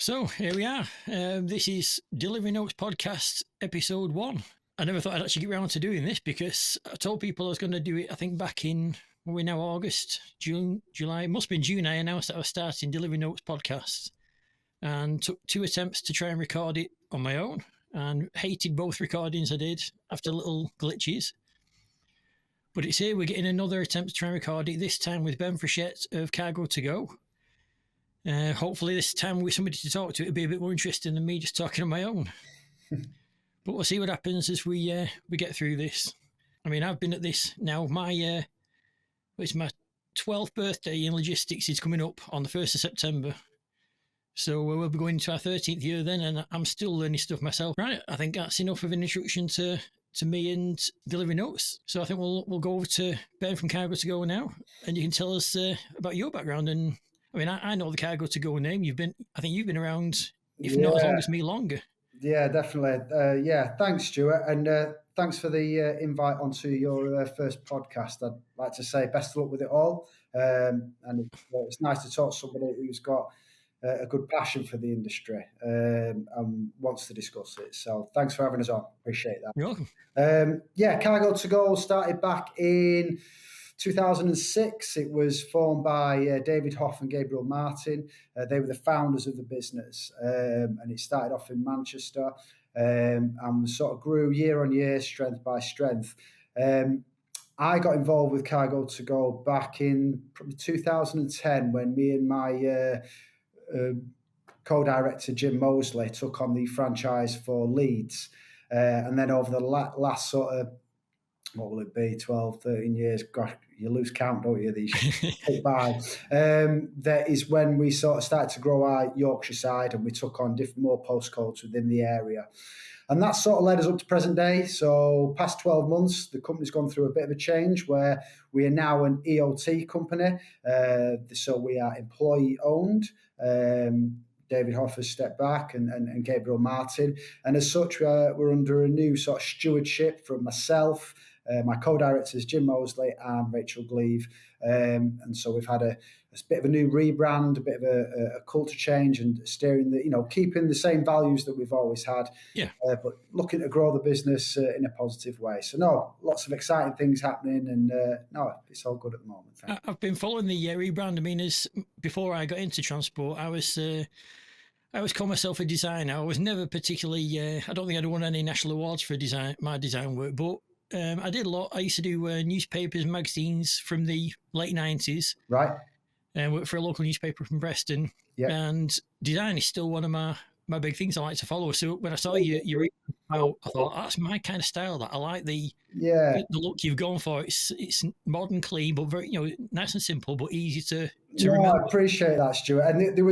So here we are. This is Delivery Notes Podcast, Episode 1. I never thought I'd actually get around to doing this because I told people I was going to do it, I think back in, we're now August, June, July. It must have been June I announced that I was starting Delivery Notes Podcast and took 2 attempts to try and record it on my own and hated both recordings I did after little glitches. But it's here, we're getting another attempt to try and record it, this time with Ben Frechette of Cargo2Go. Hopefully this time with somebody to talk to, it'll be a bit more interesting than me just talking on my own. But we'll see what happens as we get through this. I mean, I've been at this now. It's my 12th birthday in logistics is coming up on the 1st of September. So we'll be going to our 13th year then, and I'm still learning stuff myself. Right, I think that's enough of an introduction to me and Delivery Notes. So I think we'll go over to Ben from Cargo2Go now, and you can tell us about your background. And I mean, I know the Cargo2Go name. I think you've been around, if not as long as me, longer. Yeah, definitely. Thanks, Stuart. And thanks for the invite onto your first podcast. I'd like to say best of luck with it all. And it's nice to talk to somebody who's got a good passion for the industry and wants to discuss it. So thanks for having us on. Appreciate that. You're welcome. Cargo2Go started back in 2006. It was formed by David Hoff and Gabriel Martin. They were the founders of the business, and it started off in Manchester and sort of grew year on year, strength by strength. I got involved with Cargo2Go back in probably 2010 when me and my co-director Jim Mosley took on the franchise for Leeds. And then over the last sort of, what will it be, 12, 13 years, gosh, you lose count, don't you, these tick by. That is when we sort of started to grow our Yorkshire side and we took on more postcodes within the area. And that sort of led us up to present day. So past 12 months, the company's gone through a bit of a change where we are now an EOT company. So we are employee owned. David Hoff has stepped back and Gabriel Martin. And as such, we're under a new sort of stewardship from myself, my co-directors, Jim Mosley and Rachel Gleave. And so we've had a bit of a new rebrand, a bit of a culture change and steering keeping the same values that we've always had, but looking to grow the business in a positive way. So lots of exciting things happening and it's all good at the moment. I've been following the rebrand. I mean, before I got into transport, I was call myself a designer. I was never particularly, I don't think I'd won any national awards for my design work, but I did a lot. I used to do newspapers, magazines from the late 90s. Right. And worked for a local newspaper from Preston. Yep. And design is still one of my big things I like to follow. So when I saw you read out, I thought, that's my kind of style. That I like the look you've gone for. It's modern, clean, but very nice and simple, but easy to remember. I appreciate that, Stuart. And there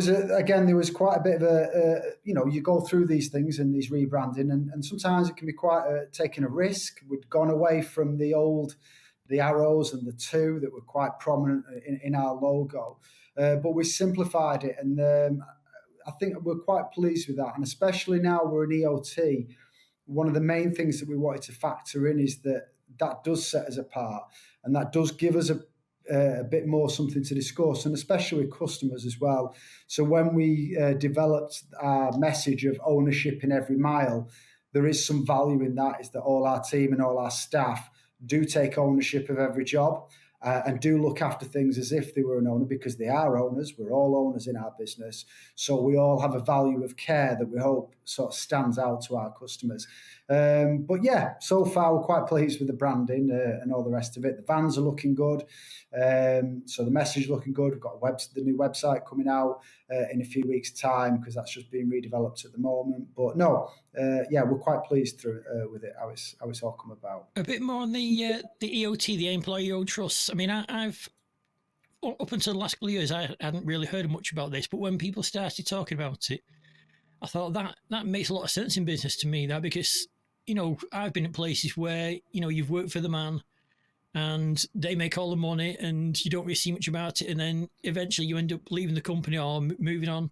was quite a bit of you go through these things and these rebranding, and sometimes it can be quite taking a risk. We'd gone away from the arrows and the 2 that were quite prominent in our logo, but we simplified it, and I think we're quite pleased with that. And especially now we're an EOT, one of the main things that we wanted to factor in is that does set us apart, and that does give us a bit more something to discuss, and especially with customers as well. So when we developed our message of ownership in every mile, there is some value in that, is that all our team and all our staff do take ownership of every job and do look after things as if they were an owner, because they are owners. We're all owners in our business. So we all have a value of care that we hope sort of stands out to our customers. So far we're quite pleased with the branding and all the rest of it. The vans are looking good. So the message is looking good. We've got the new website coming out in a few weeks' time, because that's just being redeveloped at the moment. But we're quite pleased with it, how it's all come about. A bit more on the EOT, the employee-owned trusts. I mean, I've up until the last couple of years, I hadn't really heard much about this, but when people started talking about it, I thought that makes a lot of sense in business to me, because I've been at places where you've worked for the man and they make all the money and you don't really see much about it, and then eventually you end up leaving the company or moving on,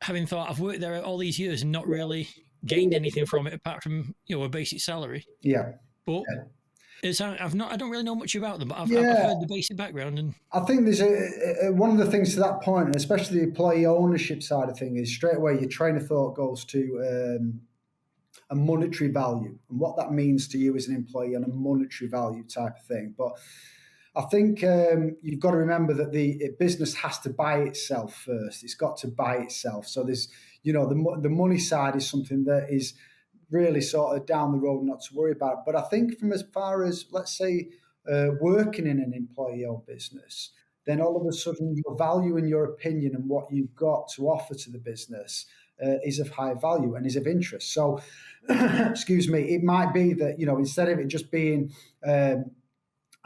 having thought, I've worked there all these years and not really gained anything from it apart from a basic salary. Yeah. But I don't really know much about them, but I've Yeah, heard the basic background. And I think there's one of the things to that point, and especially the employee ownership side of thing, is straight away your train of thought goes to a monetary value and what that means to you as an employee on a monetary value type of thing. But I think you've got to remember that the business has to buy itself first. It's got to buy itself. So there's, the money side is something that is really sort of down the road, not to worry about. But I think from as far as, let's say, working in an employee-owned business, then all of a sudden your value and your opinion and what you've got to offer to the business is of high value and is of interest. So, excuse me, it might be that, instead of it just being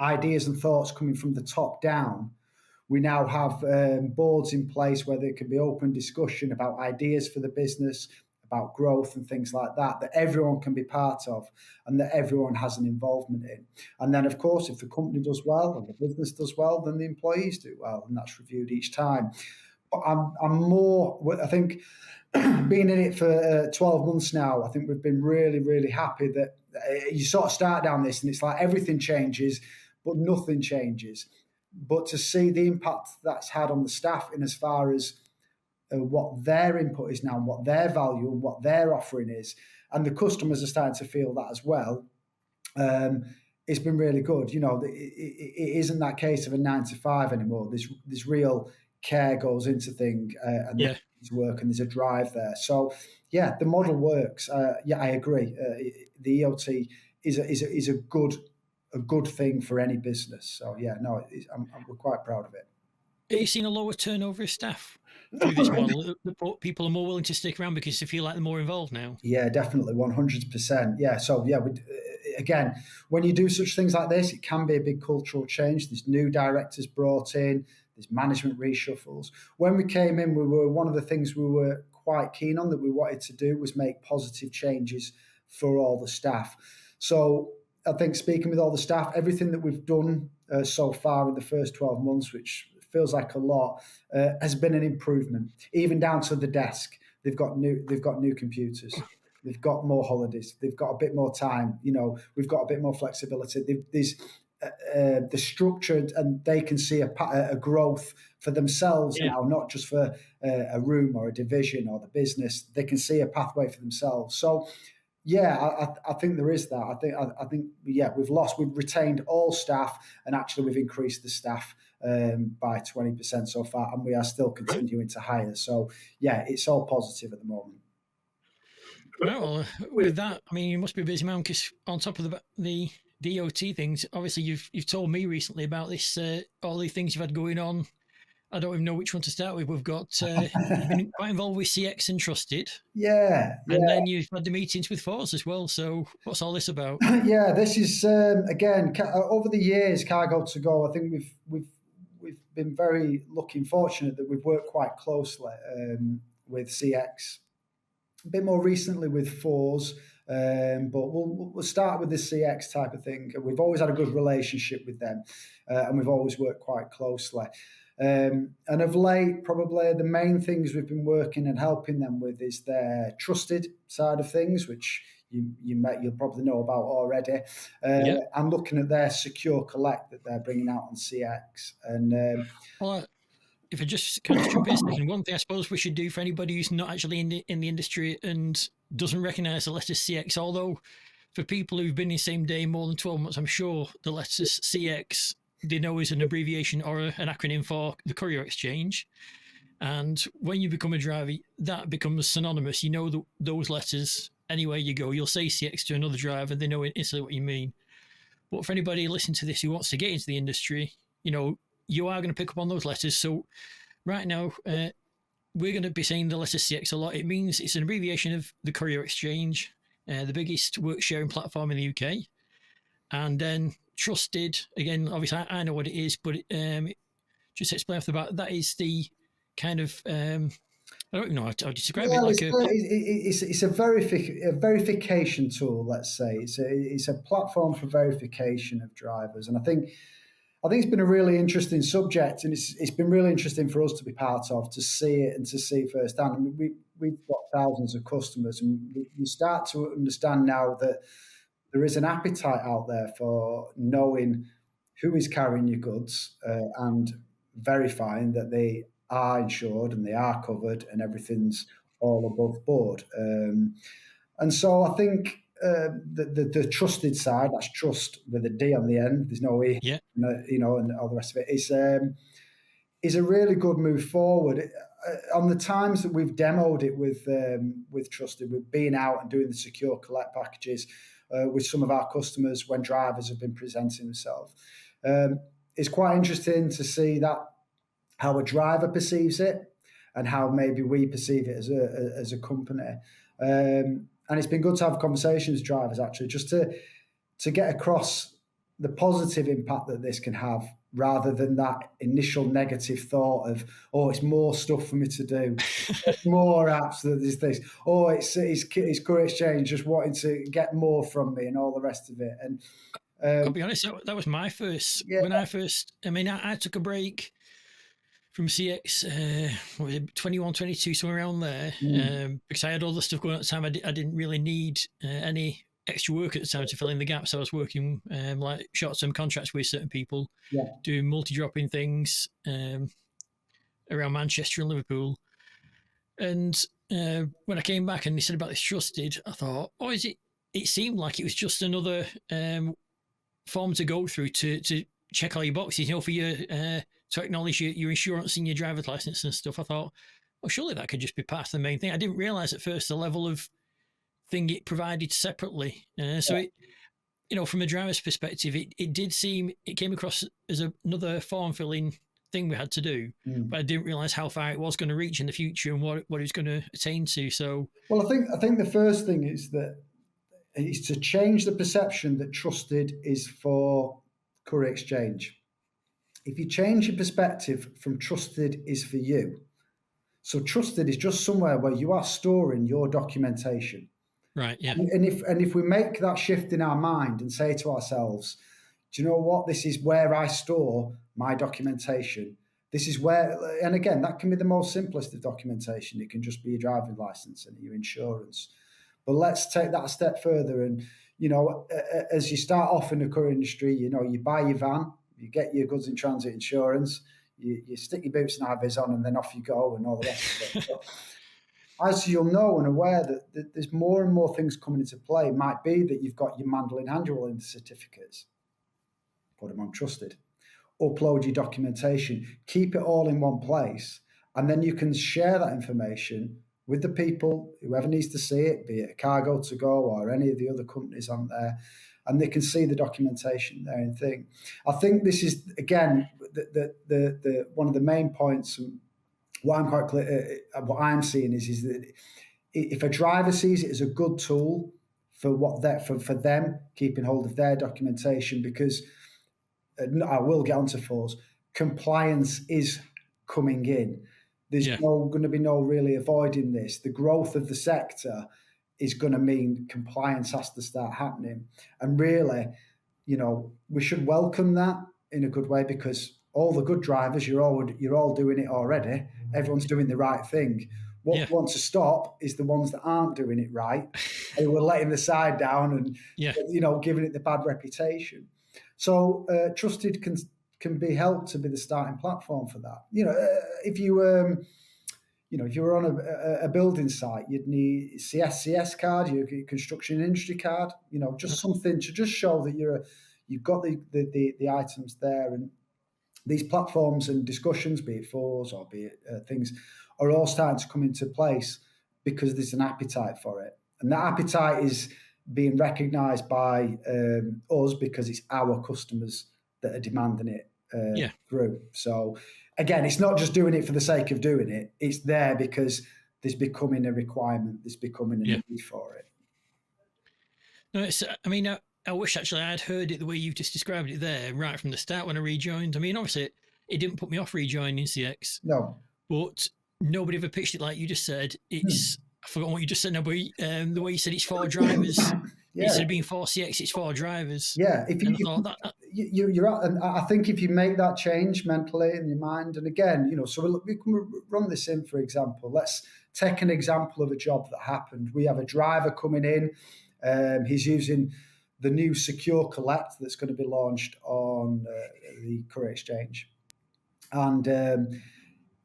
ideas and thoughts coming from the top down, we now have boards in place where there can be open discussion about ideas for the business, about growth and things like that, that everyone can be part of and that everyone has an involvement in. And then, of course, if the company does well and the business does well, then the employees do well, and that's reviewed each time. But I'm more, I think, being in it for 12 months now, I think we've been really, really happy that you sort of start down this and it's like everything changes, but nothing changes. But to see the impact that's had on the staff in as far as what their input is now, and what their value and what their offering is, and the customers are starting to feel that as well. It's been really good. It isn't that case of a 9 to 5 anymore. There's real care goes into thing, and yeah, to work, and there's a drive there. So yeah, the model works. Yeah, I agree. The EOT is a good thing for any business. So yeah, no, we're quite proud of it. are you seeing a lower turnover of staff through this model? The people are more willing to stick around because they feel like they're more involved now. Yeah, definitely, 100%. Yeah, so yeah, again, when you do such things like this, it can be a big cultural change. There's new directors brought in, there's management reshuffles. When we came in, one of the things we were quite keen on that we wanted to do was make positive changes for all the staff. So I think speaking with all the staff, everything that we've done so far in the first 12 months, which feels like a lot, has been an improvement, even down to the desk. They've got new computers. They've got more holidays. They've got a bit more time. We've got a bit more flexibility. The structured, and they can see a growth for themselves now, not just for a room or a division or the business. They can see a pathway for themselves. So, yeah, I think there is that. I think we've retained all staff, and actually we've increased the staff by 20% so far, and we are still continuing to hire. So yeah, it's all positive at the moment. Well, with that, I mean, you must be a busy man because on top of the EOT things, obviously you've told me recently about this, all the things you've had going on. I don't even know which one to start with. We've got you've been quite involved with CX and Trusted. Yeah. And then you've had the meetings with FORS as well. So what's all this about? Yeah, this is again over the years, Cargo2Go. I think we've been very lucky and fortunate that we've worked quite closely with CX. A bit more recently with FORS, but we'll start with the CX type of thing. We've always had a good relationship with them, and we've always worked quite closely. And of late, probably the main things we've been working and helping them with is their trusted side of things, which you'll probably know about already. And looking at their secure collect that they're bringing out on CX. And well, if I just kind of jump in a second, one thing I suppose we should do for anybody who's not actually in the industry and doesn't recognise the letters CX, although for people who've been in the same day more than 12 months, I'm sure the letters CX they know is an abbreviation or an acronym for the Courier Exchange. And when you become a driver, that becomes synonymous. You know those letters anywhere you go. You'll say CX to another driver, they know instantly what you mean. But for anybody listening to this who wants to get into the industry, you are going to pick up on those letters. So right now, we're going to be saying the letter CX a lot. It means it's an abbreviation of the Courier Exchange, the biggest work sharing platform in the UK. And then Trusted, again, obviously I know what it is, but just explain off the bat, that is the kind of, I don't even know how to describe it. Like it's a verification tool, let's say. It's a platform for verification of drivers. And I think it's been a really interesting subject, and it's been really interesting for us to be part of, to see it and to see firsthand. I mean, we've got thousands of customers, and we start to understand now that there is an appetite out there for knowing who is carrying your goods and verifying that they are insured and they are covered and everything's all above board. And so I think the trusted side, that's trust with a D on the end, there's no E, Yeah. and all the rest of it, is a really good move forward. On the times that we've demoed it with Trusted, we've been out and doing the secure collect packages with some of our customers when drivers have been presenting themselves. It's quite interesting to see that how a driver perceives it and how maybe we perceive it as a company. And it's been good to have conversations with drivers actually, just to get across the positive impact that this can have, rather than that initial negative thought of, oh, it's more stuff for me to do, more apps, that there's this, oh, it's Courier Exchange just wanting to get more from me and all the rest of it. And I'll be honest, that was my first, when I took a break from CX, what was it, 21, 22, somewhere around there, because I had all the stuff going at the time. I didn't really need any extra work at the time to fill in the gaps. I was working like short-term contracts with certain people, doing multi-dropping things around Manchester and Liverpool. And when I came back and they said about this Trusted, I thought, oh, is it? It seemed like it was just another form to go through to check all your boxes, for your to acknowledge your insurance and your driver's license and stuff. I thought, oh, surely that could just be part of the main thing. I didn't realize at first the level of thing it provided separately. It, from a driver's perspective, it did seem, it came across as another form filling thing we had to do, but I didn't realize how far it was going to reach in the future and what it was going to attain to. So, well, I think the first thing is to change the perception that Trusted is for Courier Exchange. If you change your perspective from Trusted is for you, so Trusted is just somewhere where you are storing your documentation. Right. Yeah. And if we make that shift in our mind and say to ourselves, do you know what? This is where I store my documentation. This is where, and again, that can be the most simplest of documentation. It can just be your driving license and your insurance. But let's take that a step further. And, as you start off in the courier industry, you buy your van, you get your goods in transit insurance, you stick your boots and high-vis on, and then off you go and all the rest of it. So, as you'll know and aware that there's more and more things coming into play, it might be that you've got your mandolin handling certificates, put them on Trusted, upload your documentation, keep it all in one place, and then you can share that information with the people, whoever needs to see it, be it Cargo2Go or any of the other companies on there, and they can see the documentation there and thing. I think this is, again, the one of the main points, and what I'm quite clear, what I'm seeing is that if a driver sees it as a good tool for for them keeping hold of their documentation, because I will get onto FORS, compliance is coming in. There's going to be no really avoiding this. The growth of the sector is going to mean compliance has to start happening. And really, we should welcome that in a good way, because all the good drivers, you're all doing it already. Everyone's doing the right thing. What we want to stop is the ones that aren't doing it right, and we're letting the side down and giving it the bad reputation. So Trusted can be helped to be the starting platform for that. If you were on a building site, you'd need CS card, your construction industry card. Just something to just show that you've got the items there. And these platforms and discussions, be it FORS or be it things, are all starting to come into place because there's an appetite for it, and that appetite is being recognised by us because it's our customers that are demanding it through. So again, it's not just doing it for the sake of doing it. It's there because there's becoming a requirement. There's becoming a need for it. No, I wish actually I had heard it the way you've just described it there right from the start when I rejoined. I mean, obviously, it didn't put me off rejoining CX. No. But nobody ever pitched it like you just said. It's I forgot what you just said now, but the way you said it's for drivers. Instead of being for CX, it's for drivers. Yeah. You're and I think if you make that change mentally in your mind, and again, so we can run this in, for example. Let's take an example of a job that happened. We have a driver coming in. He's using the new Secure Collect that's going to be launched on the Courier Exchange. And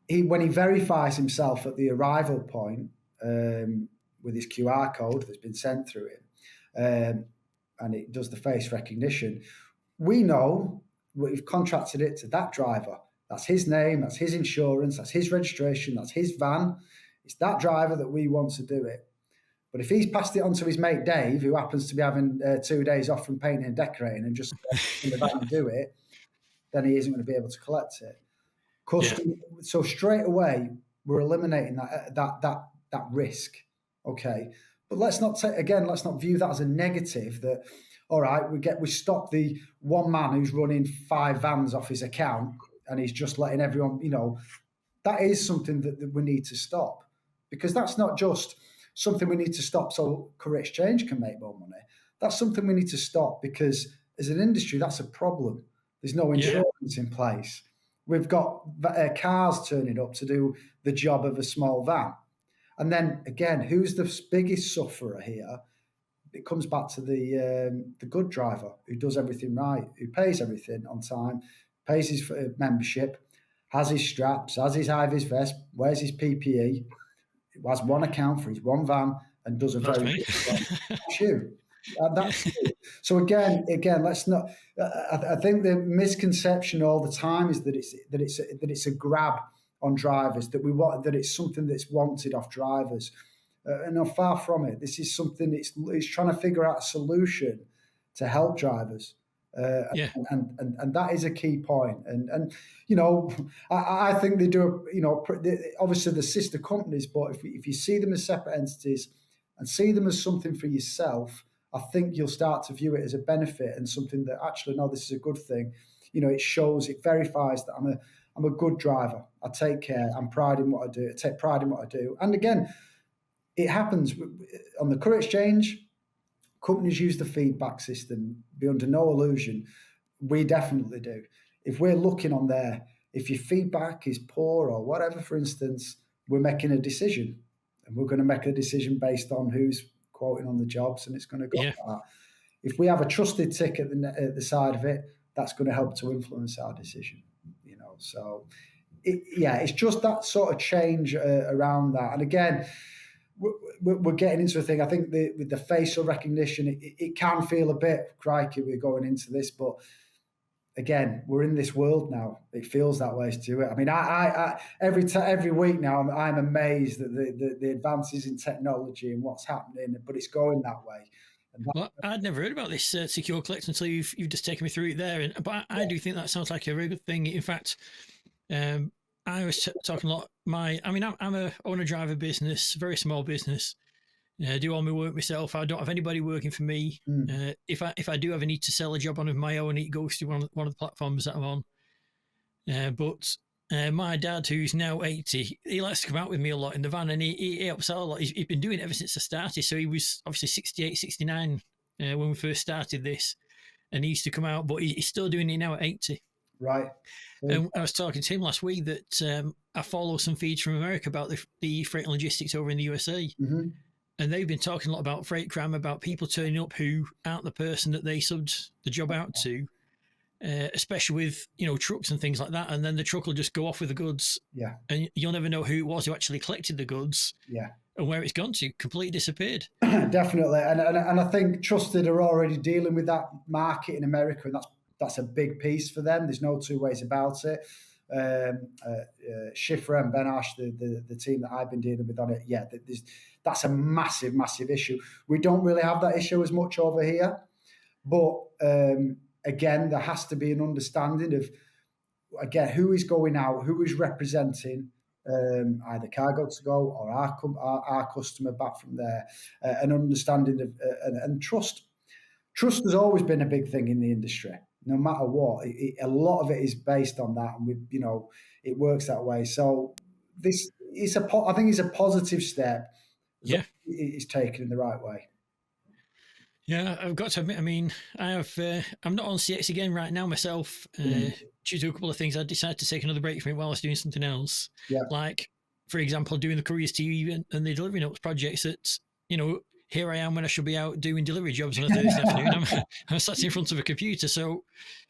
when he verifies himself at the arrival point with his QR code that's been sent through him, and it does the face recognition, we know we've contracted it to that driver. That's his name, that's his insurance, that's his registration, that's his van. It's that driver that we want to do it. But if he's passed it on to his mate Dave, who happens to be having 2 days off from painting and decorating and just in the van and do it, then he isn't going to be able to collect it. So straight away, we're eliminating that risk. Okay. But let's not view that as a negative. That all right, we stop the one man who's running 5 vans off his account and he's just letting everyone, that is something that we need to stop, because that's not just something we need to stop so Courier Exchange can make more money. That's something we need to stop because as an industry, that's a problem. There's no insurance in place. We've got cars turning up to do the job of a small van. And then again, who's the biggest sufferer here? It comes back to the good driver who does everything right, who pays everything on time, pays his membership, has his straps, has his high-vis vest, wears his PPE, has one account for his one van, and does a very good job. That's you. That's you. So again, let's not. I think the misconception all the time is that it's a grab on drivers, that it's something that's wanted off drivers. And no, far from it. This is something it's trying to figure out a solution to help drivers. And that is a key point. And I think they do, obviously the sister companies, but if you see them as separate entities and see them as something for yourself, I think you'll start to view it as a benefit and something that actually, no, this is a good thing. It verifies that I'm a good driver. I take care. I'm pride in what I do. I take pride in what I do. And again, it happens on the Courier Exchange. Companies use the feedback system. Be under no illusion, we definitely do. If we're looking on there, if your feedback is poor or whatever, for instance, we're making a decision, and we're going to make a decision based on who's quoting on the jobs, and it's going to go like that. If we have a trusted tick at the side of it, that's going to help to influence our decision. So it's just that sort of change around that. And again, we're getting into a thing. I think with the facial recognition, it can feel a bit crikey. We're going into this, but again, we're in this world now. It feels that way to it. I mean, I every week now, I'm amazed at the advances in technology and what's happening. But it's going that way. Well, I'd never heard about this Secure Collect until you've just taken me through it there. But I do think that sounds like a very good thing. In fact, I was talking a lot. I'm a owner-driver business, very small business. I do all my work myself. I don't have anybody working for me. If I do ever need to sell a job on of my own, it goes to one of the platforms that I'm on. But my dad, who's now 80, he likes to come out with me a lot in the van, and he helps out a lot. He's been doing it ever since I started. So he was obviously 68, 69 when we first started this, and he used to come out, but he's still doing it now at 80. Right. And I was talking to him last week that I follow some feeds from America about the freight and logistics over in the USA. Mm-hmm. And they've been talking a lot about freight crime, about people turning up who aren't the person that they subbed the job out to, especially with, trucks and things like that. And then the truck will just go off with the goods. Yeah. And you'll never know who it was who actually collected the goods. Yeah. And where it's gone to, completely disappeared. Definitely. And I think Trusted are already dealing with that market in America, and that's a big piece for them. There's no two ways about it. Schiffer and Ben Ash, the team that I've been dealing with on it, that's a massive, massive issue. We don't really have that issue as much over here, but again, there has to be an understanding of, again, who is going out, who is representing either Cargo2Go or our customer back from there, an understanding of and trust. Trust has always been a big thing in the industry. No matter what, a lot of it is based on that, and it works that way. So I think it's a positive step. Yeah, it's taken in the right way. Yeah, I've got to admit, I'm not on CX again right now myself. Due to a couple of things, I decided to take another break from it while I was doing something else. Yeah. Like, for example, doing the Couriers TV and the delivery notes projects that, here I am when I should be out doing delivery jobs on a Thursday afternoon. I'm sat in front of a computer, so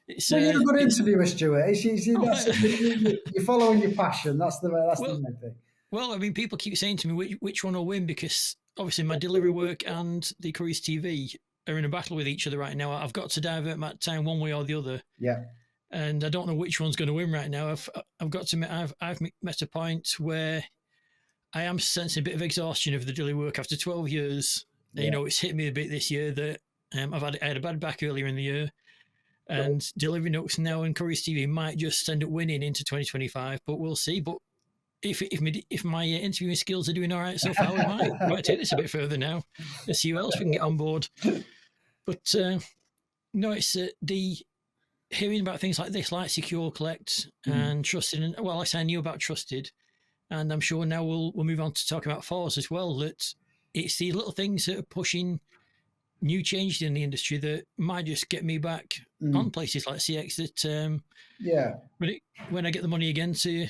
it's. Well, you're a good interviewer, Stuart. You're following your passion. That's the Well, main thing. Well, I mean, people keep saying to me which one will win, because obviously my delivery work and the Couriers TV are in a battle with each other right now. I've got to divert my time one way or the other. Yeah. And I don't know which one's going to win right now. I've got to admit, I've met a point where I am sensing a bit of exhaustion of the delivery work after 12 years. Yeah. You know, it's hit me a bit this year that I had a bad back earlier in the year, and Delivery Notes now and Couriers TV might just end up winning into 2025, but we'll see. But if my interviewing skills are doing all right so far, we might take this a bit further now and see who else we can get on board. But no, it's the hearing about things like this, like Secure Collect and Trusted. And well, like I knew about Trusted, and I'm sure now we'll move on to talk about FORS as well. That it's the little things that are pushing new changes in the industry that might just get me back on places like CX. That when I get the money again to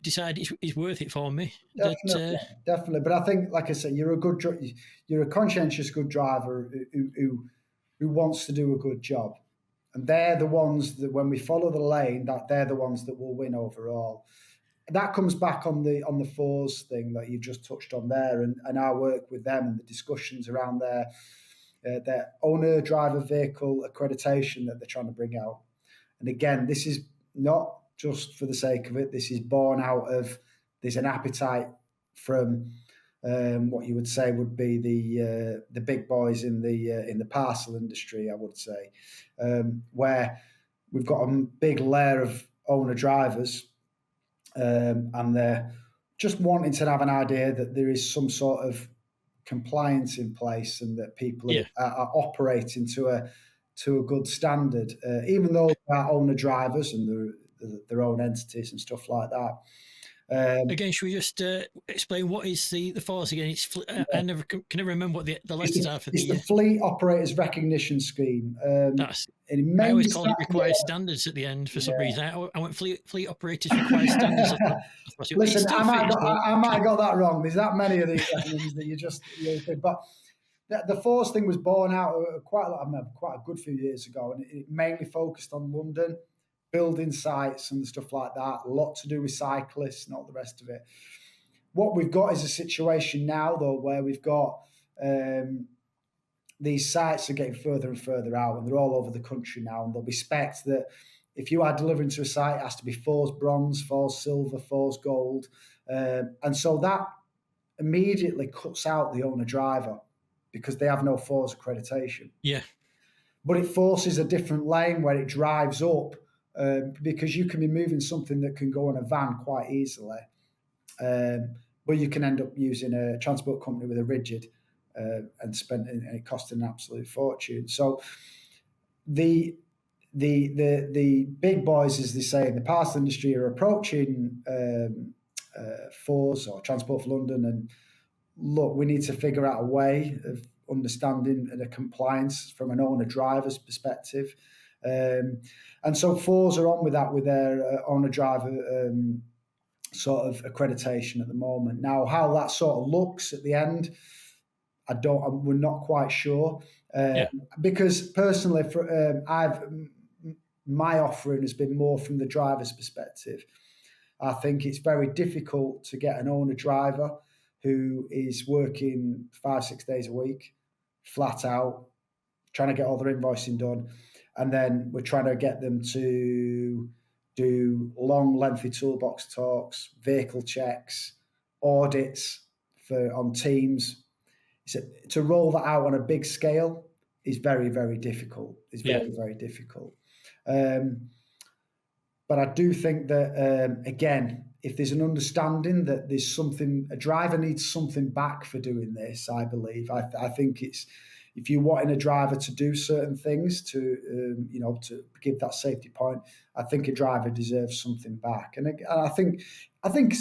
decide it's worth it for me. Definitely. But I think, like I said, you're a conscientious good driver who wants to do a good job, and they're the ones that, when we follow the lane, that they're the ones that will win overall. That comes back on the FORS thing that you've just touched on there, and our work with them and the discussions around their owner driver vehicle accreditation that they're trying to bring out. And again, this is not just for the sake of it. This is born out of, there's an appetite from what you would say would be the big boys in the parcel industry, I would say, where we've got a big layer of owner drivers, and they're just wanting to have an idea that there is some sort of compliance in place and that people are operating to a good standard, even though they are owner drivers and their own entities and stuff like that. Again, should we just explain what is the FORS again? It's I can never remember what the letters are for it's the Fleet Operators Recognition Scheme. I always called it required standards at the end for some reason. I went Fleet Operators required standards. Listen, I might have got that wrong. There's that many of these things that but the FORS thing was born out quite a good few years ago, and it mainly focused on London, building sites and stuff like that, a lot to do with cyclists and all the rest of it. What we've got is a situation now, though, where we've got these sites are getting further and further out, and they're all over the country now, and there'll be specs that if you are delivering to a site, it has to be FORS Bronze, FORS Silver, FORS Gold, and so that immediately cuts out the owner driver because they have no FORS accreditation. Yeah. But it forces a different lane where it drives up, because you can be moving something that can go in a van quite easily, but you can end up using a transport company with a rigid and it costs an absolute fortune. So the big boys, as they say in the parcel industry, are approaching FORS or Transport for London, and look, we need to figure out a way of understanding the compliance from an owner driver's perspective. And so FORS are on with that with their owner driver sort of accreditation at the moment. Now, how that sort of looks at the end, we're not quite sure. Because personally, my offering has been more from the driver's perspective. I think it's very difficult to get an owner driver who is working 5-6 days a week, flat out, trying to get all their invoicing done. And then we're trying to get them to do long, lengthy toolbox talks, vehicle checks, audits on teams. To roll that out on a big scale is very, very difficult. It's very, very difficult. But I do think that, again, if there's an understanding that there's something, a driver needs something back for doing this, I believe. I think it's, if you're wanting a driver to do certain things to give that safety point, I think a driver deserves something back. And I think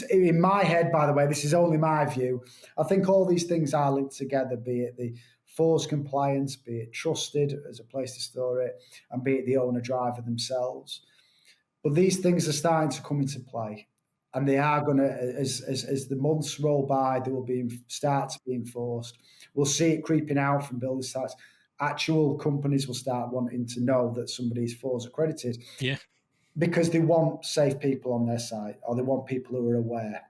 in my head, by the way, this is only my view, I think all these things are linked together, be it the FORS compliance, be it Trusted as a place to store it, and be it the owner driver themselves. But these things are starting to come into play. and they are going to, as the months roll by, they will start to be enforced. We'll see it creeping out from building sites. Actual companies will start wanting to know that somebody is FORS accredited. Yeah. Because they want safe people on their site, or they want people who are aware.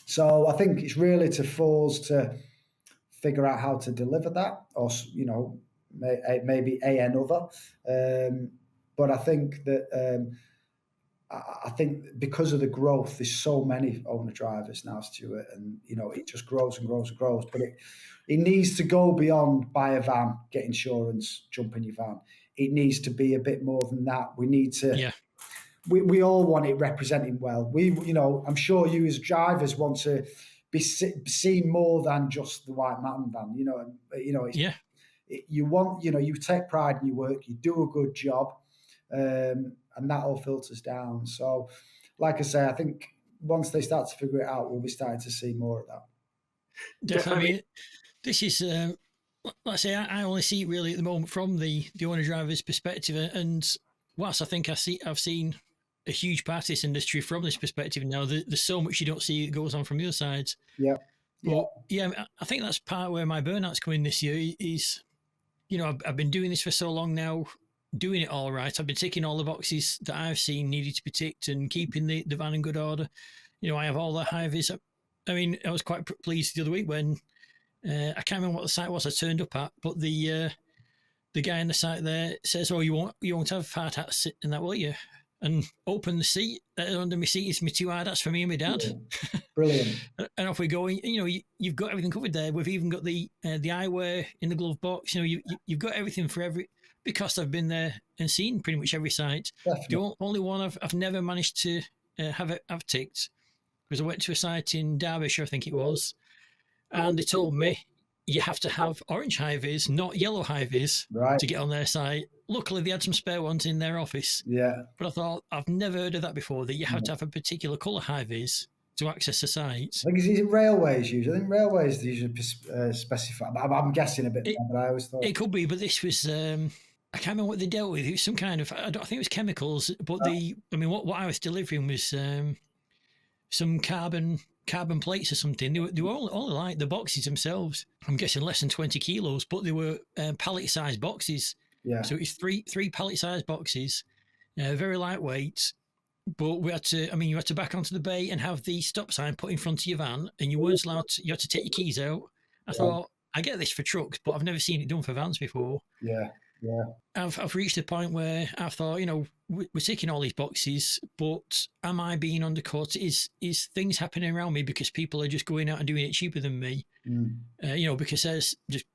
So I think it's really to FORS to figure out how to deliver that, or maybe another. But I think that I think because of the growth, there's so many owner drivers now, Stuart, and it just grows and grows and grows. But it needs to go beyond buy a van, get insurance, jump in your van. It needs to be a bit more than that. We need to. Yeah. We all want it representing well. I'm sure you as drivers want to be seen more than just the white man van. Yeah. You want, you take pride in your work, you do a good job, and that all filters down. So, like I say, I think once they start to figure it out, we'll be starting to see more of that. Definitely. I mean, this is, like I say, I only see it really at the moment from the owner driver's perspective. And whilst I think I've seen a huge part of this industry from this perspective now, there's so much you don't see that goes on from the other sides. Yeah. But yeah, I think that's part where my burnout's coming this year is, I've been doing this for so long now, doing it all right. I've been ticking all the boxes that I've seen needed to be ticked and keeping the van in good order. I have all the high vis. I mean, I was quite pleased the other week when I can't remember what the site was I turned up at, but the guy on the site there says, "Oh, you won't have hard hats in that, will you?" And open the seat. Under my seat is my two hard hats for me and my dad. Brilliant. And off we go. You've got everything covered there. We've even got the eyewear in the glove box. You've got everything for because I've been there and seen pretty much every site. Definitely. The only one I've never managed to have ticked because I went to a site in Derbyshire, I think it was, and they told me you have to have orange high vis, not yellow high vis, right, to get on their site. Luckily, they had some spare ones in their office. Yeah. But I thought, I've never heard of that before, that you have to have a particular colour high vis to access the site. I think it's railways usually. I think railways usually specify. I'm guessing a bit more, but I always thought. It could be, but this was... I can't remember what they dealt with. It was some kind of... I think it was chemicals, but what I was delivering was some carbon plates or something. They were only like the boxes themselves. I'm guessing less than 20 kilos, but they were pallet-sized boxes. Yeah. So it was three pallet-sized boxes, very lightweight. But you had to back onto the bay and have the stop sign put in front of your van, and you weren't allowed to, you had to take your keys out. I thought, I get this for trucks, but I've never seen it done for vans before. Yeah. I've reached a point where I thought, we're ticking all these boxes, but am I being undercut? Is things happening around me because people are just going out and doing it cheaper than me? Because there's just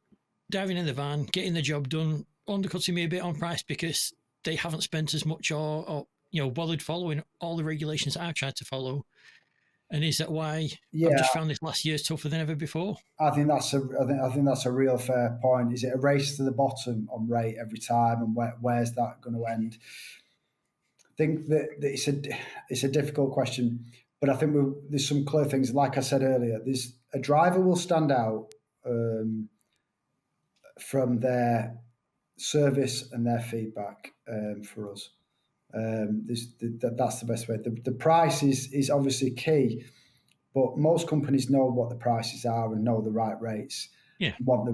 diving in the van, getting the job done, undercutting me a bit on price because they haven't spent as much or bothered following all the regulations that I've tried to follow. And is that why I've just found this last year tougher than ever before? I think that's a real fair point. Is it a race to the bottom on rate every time, and where's that going to end? I think that it's a difficult question, but I think there's some clear things. Like I said earlier, there's a driver will stand out from their service and their feedback for us. That's the best way. The price is obviously key, but most companies know what the prices are and know the right rates. Yeah, want the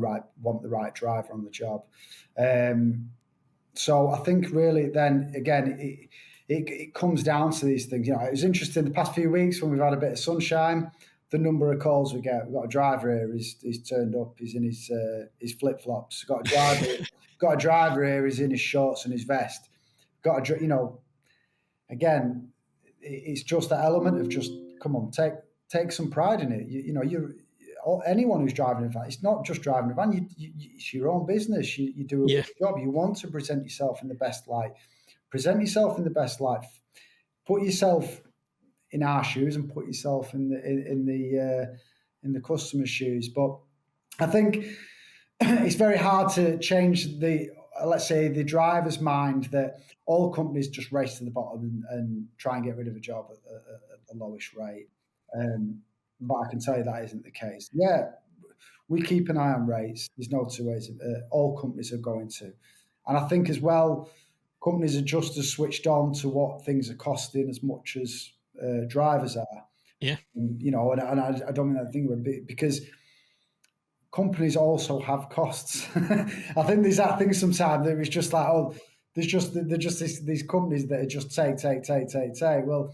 right driver on the job. So I think really then again it comes down to these things. It was interesting the past few weeks when we've had a bit of sunshine. The number of calls we get. We've got a driver here. He's turned up. He's in his flip flops. Got a driver here. He's in his shorts and his vest. Again, it's just that element of just come on, take some pride in it. Anyone who's driving a van, it's not just driving a van. It's your own business. You do a good job. You want to present yourself in the best light. Present yourself in the best light. Put yourself in our shoes and put yourself in the customer's shoes. But I think it's very hard to change let's say the driver's mind that all companies just race to the bottom and try and get rid of a job at the lowest rate. But I can tell you that isn't the case. Yeah, we keep an eye on rates. There's no two ways. All companies are going to. And I think as well, companies are just as switched on to what things are costing as much as drivers are. Yeah. You know, and I don't mean that thing because companies also have costs. I think there's that thing sometimes that it's just like, oh, they're just these companies that are just take. Well,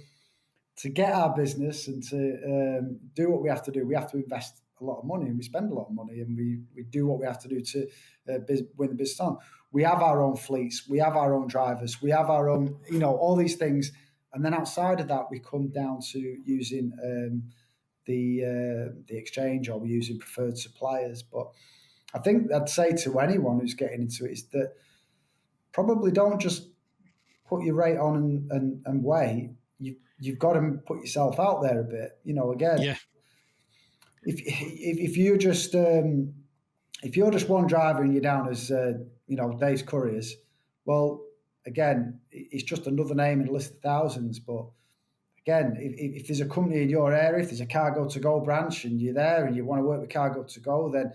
to get our business and to do what we have to do, we have to invest a lot of money, and we spend a lot of money, and we do what we have to do to win the business on. We have our own fleets, we have our own drivers, we have our own, you know, all these things. And then outside of that, we come down to using the exchange, or we're using preferred suppliers. But I think I'd say to anyone who's getting into it is that probably don't just put your rate on and wait. You've got to put yourself out there a bit. You know, again, Yeah. if you're just one driver and you're down as you know, Dave's Couriers, well, again, it's just another name in a list of thousands. But again, if there's a company in your area, if there's a Cargo2Go branch and you're there and you want to work with Cargo2Go, then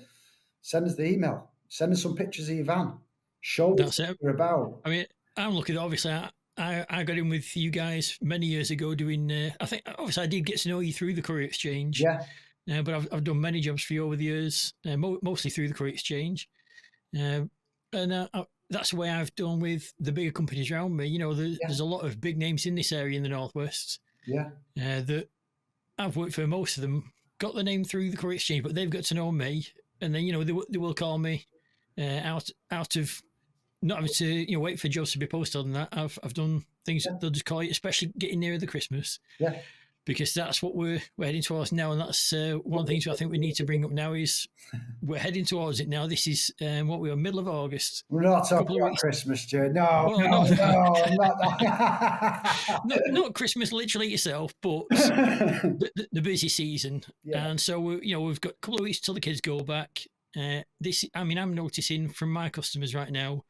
send us the email. Send us some pictures of your van. Show us what you're about. I mean, I'm looking at, obviously, I got in with you guys many years ago doing, I think, obviously, I did get to know you through the Courier Exchange. Yeah. But I've done many jobs for you over the years, mostly through the Courier Exchange. And that's the way I've done with the bigger companies around me. You know, there's a lot of big names in this area in the Northwest. Yeah. That I've worked for most of them, got the name through the Courier Exchange, but they've got to know me. And then, you know, they will call me out of not having to, you know, wait for jobs to be posted on that. I've done things that they'll just call you, especially getting nearer the Christmas. Yeah. Because that's what we're heading towards now. And that's one of the things I think we need to bring up now is we're heading towards it now. This is what we are, middle of August. We're not talking about Christmas, Stuart. No, not Christmas literally itself, but the busy season. Yeah. And so we've got a couple of weeks till the kids go back. I'm noticing from my customers right now,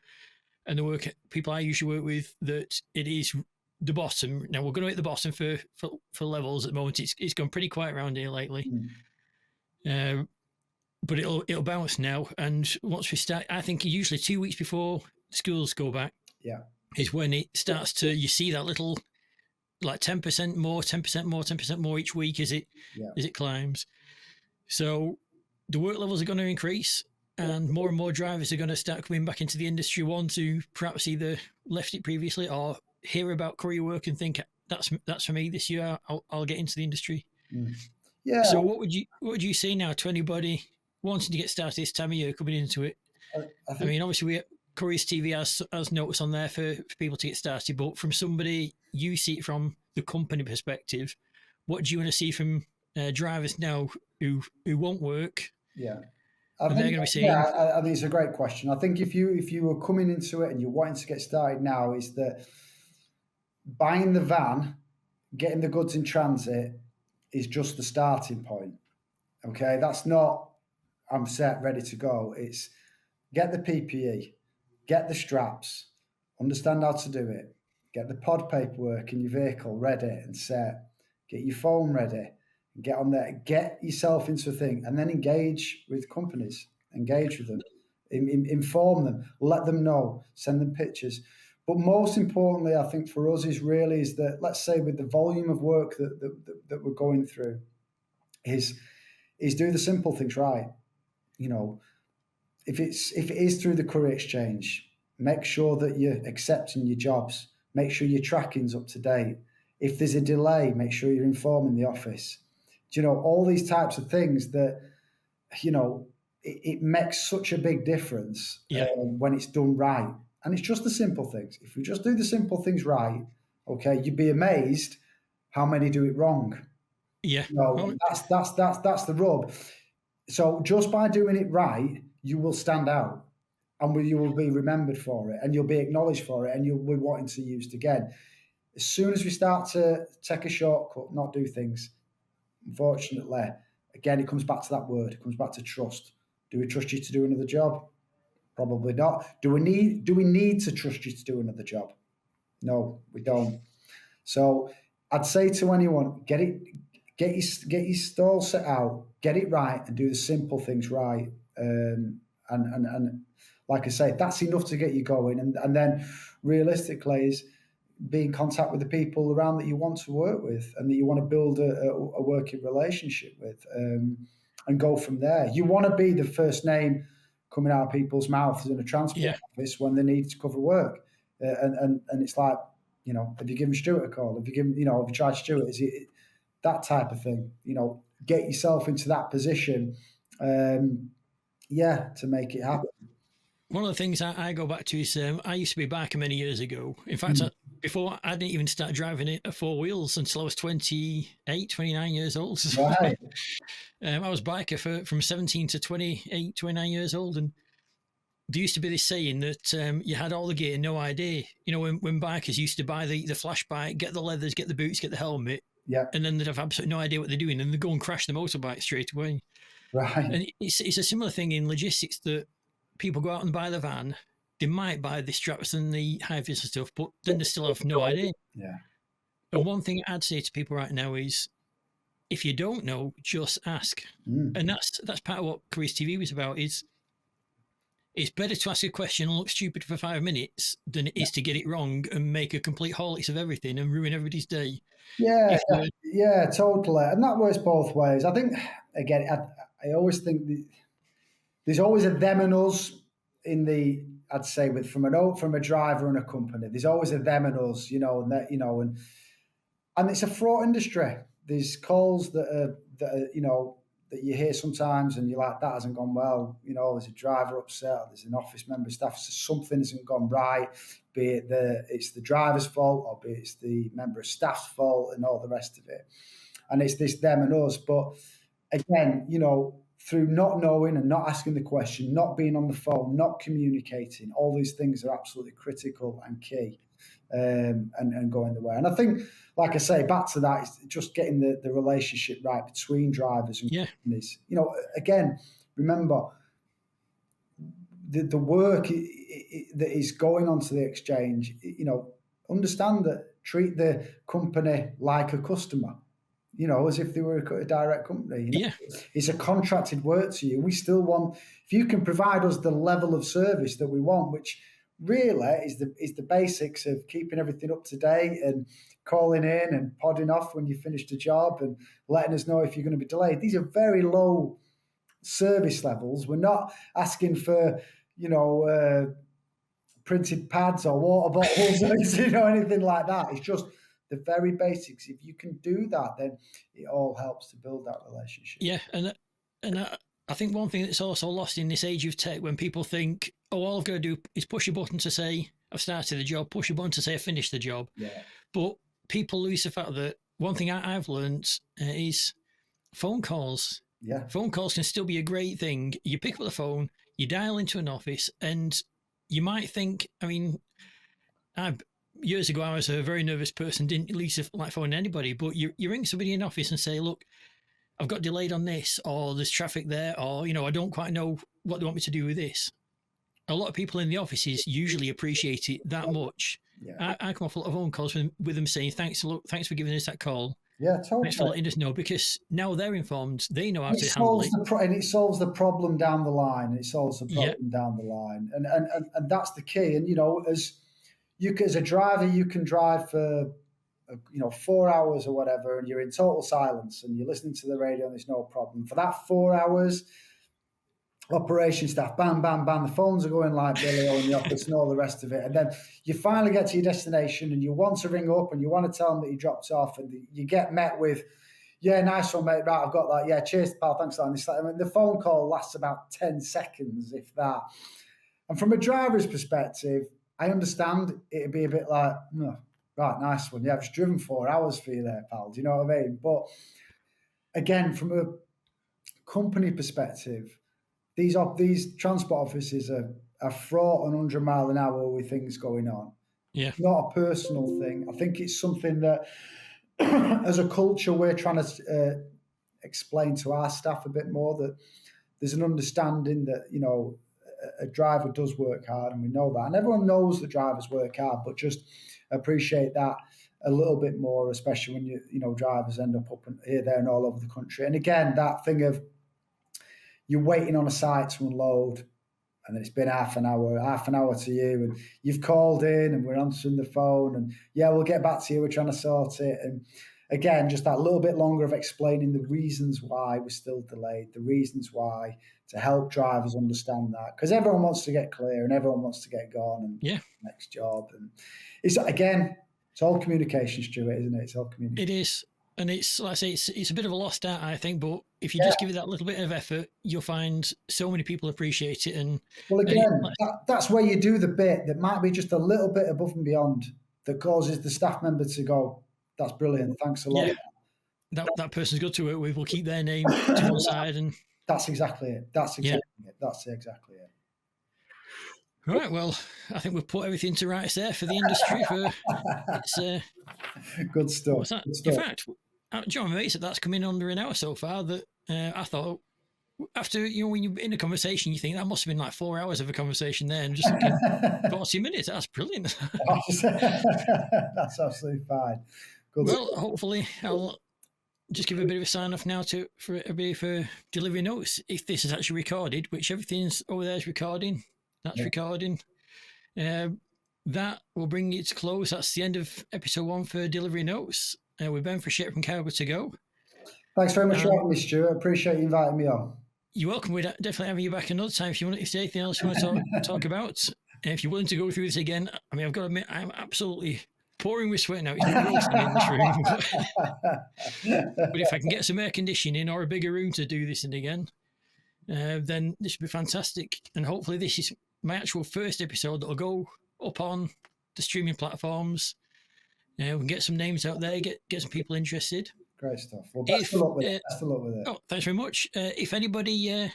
and the people I usually work with, that it is the bottom. Now we're going to hit the bottom for levels at the moment. It's gone pretty quiet around here lately. But it'll bounce now, and once we start, I think usually 2 weeks before schools go back, is when it starts to, you see that little like 10% more, 10% more, 10% more each week as it climbs. So the work levels are going to increase, and more drivers are going to start coming back into the industry. One to perhaps either left it previously or hear about courier work and think that's for me this year. I'll get into the industry. Yeah. So what would you say now to anybody wanting to get started this time of year coming into it? I mean, obviously Couriers TV has notes on there for people to get started, but from somebody, you see it from the company perspective, what do you want to see from drivers now who won't work? Yeah. I think it's a great question. I think if you were coming into it and you're wanting to get started now, is that buying the van, getting the goods in transit is just the starting point. Okay, that's not I'm set, ready to go. It's get the PPE, get the straps, understand how to do it, get the pod paperwork in your vehicle ready and set, get your phone ready, get on there, get yourself into a thing, and then engage with companies, engage with them, inform them, let them know, send them pictures. But most importantly, I think for us is that, let's say with the volume of work that we're going through, is do the simple things right. You know, if it is through the Courier Exchange, make sure that you're accepting your jobs, make sure your tracking's up to date. If there's a delay, make sure you're informing the office. You know, all these types of things that, you know, it makes such a big difference when it's done right. And it's just the simple things. If we just do the simple things right, okay, you'd be amazed how many do it wrong. Yeah. You know, that's the rub. So just by doing it right, you will stand out, and you will be remembered for it, and you'll be acknowledged for it, and you'll be wanting to use it again. As soon as we start to take a shortcut, not do things, unfortunately, again, it comes back to that word. It comes back to trust. Do we trust you to do another job? Probably not. Do we need to trust you to do another job? No, we don't. So I'd say to anyone, get your stall set out, get it right, and do the simple things right. And like I say, that's enough to get you going. And then realistically is be in contact with the people around that you want to work with and that you want to build a working relationship with, and go from there. You want to be the first name coming out of people's mouths in a transport office when they need to cover work. And it's like, have you given Stuart a call? Have you tried Stuart? Is it that type of thing? Get yourself into that position, to make it happen. One of the things I go back to is I used to be a biker many years ago. In fact, before I didn't even start driving it at four wheels until I was 28, 29 years old. Right. I was biker from 17 to 28, 29 years old. And there used to be this saying that you had all the gear, no idea. When bikers used to buy the flash bike, get the leathers, get the boots, get the helmet. Yeah. And then they'd have absolutely no idea what they're doing and they'd go and crash the motorbike straight away. Right. And it's a similar thing in logistics that people go out and buy the van. They might buy the straps and the high vis and stuff, but then they still have no idea. Yeah. And one thing I'd say to people right now is, if you don't know, just ask. And that's part of what Couriers TV was about. Is it's better to ask a question and look stupid for 5 minutes than it is to get it wrong and make a complete horlicks of everything and ruin everybody's day. Yeah, totally. And that works both ways. I think, again, I always think there's always a them and us in the, I'd say, from a driver and a company. There's always a them and us, and it's a fraught industry. There's calls that you hear sometimes, and you're like, that hasn't gone well. There's a driver upset, there's an office member of staff, so something hasn't gone right. Be it it's the driver's fault, or be it's the member of staff's fault, and all the rest of it. And it's this them and us. But again, through not knowing and not asking the question, not being on the phone, not communicating, all these things are absolutely critical and key, and going the way. And I think, like I say, back to that, is just getting the relationship right between drivers and companies. Again, remember, the work that is going onto the exchange, understand that, treat the company like a customer. As if they were a direct company. It's a contracted work to you. We still want, if you can provide us the level of service that we want, which really is the basics of keeping everything up to date and calling in and podding off when you finish the job and letting us know if you're going to be delayed. These are very low service levels. We're not asking for, printed pads or water bottles or anything like that. It's just the very basics. If you can do that, then it all helps to build that relationship. Yeah, and I think one thing that's also lost in this age of tech, when people think, oh, all I've got to do is push a button to say I've started the job, push a button to say I've finished the job. Yeah. But people lose the fact that one thing I've learned is phone calls. Yeah. Phone calls can still be a great thing. You pick up the phone, you dial into an office, and you might think, years ago, I was a very nervous person, didn't least like phoning anybody, but you ring somebody in office and say, look, I've got delayed on this, or there's traffic there, or, I don't quite know what they want me to do with this. A lot of people in the offices usually appreciate it that much. Yeah. I come off a lot of phone calls with them saying, thanks for giving us that call. Yeah, totally. Thanks for letting us know, because now they're informed, they know how to handle it. And it solves the problem down the line. Down the line. And that's the key. And, as a driver, you can drive for 4 hours or whatever, and you're in total silence and you're listening to the radio and there's no problem. For that 4 hours, operation staff, bam, bam, bam, the phones are going like Billy in the office and all the rest of it. And then you finally get to your destination and you want to ring up and you want to tell them that you dropped off, and you get met with, yeah, nice one, mate. Right, I've got that. Yeah, cheers, pal. Thanks for that. The phone call lasts about 10 seconds, if that. And from a driver's perspective, I understand it'd be a bit like, oh, right, nice one. Yeah, I've just driven 4 hours for you there, pal. Do you know what I mean? But again, from a company perspective, these transport offices are fraught on 100 mile an hour with things going on. Yeah. It's not a personal thing. I think it's something that, as a culture, we're trying to explain to our staff a bit more, that there's an understanding that, a driver does work hard, and we know that. And everyone knows that drivers work hard, but just appreciate that a little bit more, especially when drivers end up and here, there, and all over the country. And again, that thing of you're waiting on a site to unload, and then it's been half an hour to you, and you've called in, and we're answering the phone, and yeah, we'll get back to you. We're trying to sort it, and again, just that little bit longer of explaining the reasons why we're still delayed, the reasons why, to help drivers understand that, because everyone wants to get clear and everyone wants to get gone and next job, and it's all communication, Stuart, isn't it? It's all communication. It is. And it's, like I say, it's a bit of a lost art, I think, but if you just give it that little bit of effort, you'll find so many people appreciate it. And well, again, that's where you do the bit that might be just a little bit above and beyond that causes the staff member to go, that's brilliant, thanks a lot. Yeah. That person's good to work with. We'll keep their name to one side. And that's exactly it. That's exactly it. Right, well, I think we've put everything to rights there for the industry. It's good stuff. What's that? Good stuff. In fact, John Mate said that's come in under an hour so far. That I thought after when you're in a conversation, you think that must have been like 4 hours of a conversation there, and just thinking 40 minutes. That's brilliant. That's absolutely fine. Good well, hopefully I'll just give a bit of a sign off now for delivery notes. If this is actually recorded, which everything's over there is recording. That's recording. That will bring it to close. That's the end of episode 1 for Delivery Notes with Ben Frechette from Cargo2Go. Thanks very much for having me, Stuart. Appreciate you inviting me on. You're welcome. We'd definitely have you back another time if there's anything else you want to talk about. And if you're willing to go through this again, I mean, I've got to admit, I'm absolutely pouring with sweat now. It's been roasting in this room. But if I can get some air conditioning or a bigger room to do this in again, then this should be fantastic. And hopefully this is my actual first episode that'll go up on the streaming platforms. We can get some names out there, get some people interested. Great stuff. Well, best of luck with it. Oh, thanks very much. If anybody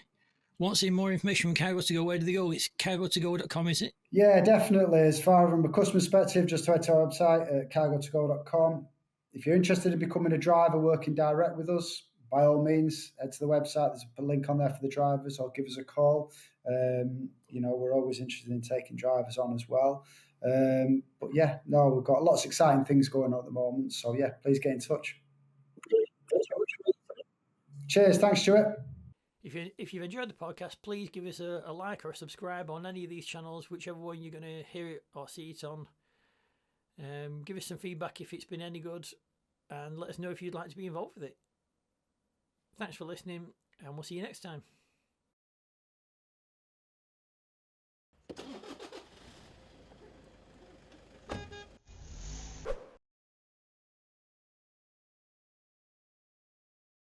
wants any more information from Cargo2Go, where do they go? It's cargo2go.com, is it? Yeah, definitely. As far from a customer perspective, just head to our website at cargo2go.com. If you're interested in becoming a driver working direct with us, by all means, head to the website. There's a link on there for the drivers, or give us a call. We're always interested in taking drivers on as well. But yeah, no, we've got lots of exciting things going on at the moment. So yeah, please get in touch. Cheers. Thanks, Stuart. If you've enjoyed the podcast, please give us a like or a subscribe on any of these channels, whichever one you're going to hear it or see it on. Give us some feedback if it's been any good, and let us know if you'd like to be involved with it. Thanks for listening, and we'll see you next time.